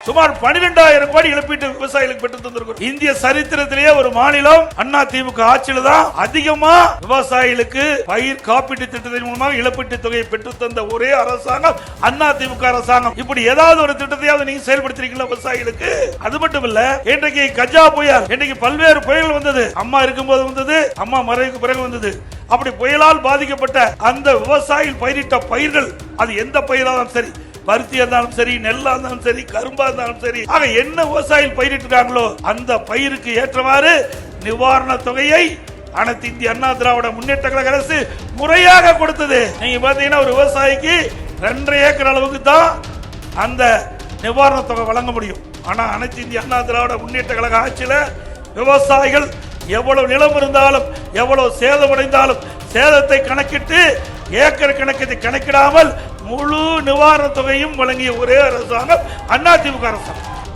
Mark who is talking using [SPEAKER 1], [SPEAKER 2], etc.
[SPEAKER 1] சுமார் 12,000 கோடி இழப்பீட்டு விவசாயிகளுக்கு பெற்று தந்திருக்கிறோம். இந்திய சரித்திரத்திலேயே ஒரு மாநிலம் அண்ணா திமுக ஆட்சியில தான் அதிகமா விவசாயிகளுக்கு பயிர் காப்பீட்டு திட்டத்தின் மூலமாக இழப்பீட்டு தொகையை பெற்று தந்த ஒரே அரசாங்கம் அண்ணா திமுக அரசாங்கம். இப்படி ஏதாவது ஒரு திட்டத்தையாவது நீங்க செயல்படுத்திருக்கீங்களா விவசாயிகளுக்கு? அது மட்டும் இல்ல, இன்றைக்கு கஜா புயல், இன்றைக்கு பல்வேறு புயல் வந்தது. அம்மா இருக்கும்போது வந்தது, அம்மா மறைவுக்கு பிறகு வந்தது. அப்படி புயலால் பாதிக்கப்பட்ட அந்த விவசாயிகள் பயிரிட்ட பயிர்கள், அது எந்த பயிராலும் சரி, பருத்தியா இருந்தாலும் சரி, நெல்லா இருந்தாலும் சரி, கரும்பா இருந்தாலும் சரி, ஆக என்ன விவசாயிகள் பயிரிட்டுறாங்களோ அந்த பயிருக்கு ஏற்றவாறு நிவாரண தொகையை அனைத்து இந்திய அண்ணா திராவிட முன்னேற்ற கழக அரசு முறையாக கொடுத்தது. நீங்க பாத்தீங்கன்னா ஒரு விவசாயிக்கு 2.5 ஏக்கர் அளவுக்கு தான் அந்த நிவாரண தொகை வழங்க முடியும். ஆனா அனைத்து இந்திய அண்ணா திராவிட முன்னேற்ற கழக ஆட்சியில விவசாயிகள் எவ்வளவு நிலம் இருந்தாலும், எவ்வளவு சேதமடைந்தாலும் சேதத்தை கணக்கிட்டு ஏக்கர் கணக்கத்தை கணக்கிடாமல் முழு நிவாரண தொகையும் வழங்கிய ஒரே அரசாங்கம் அதிமுக அரசாங்கம்.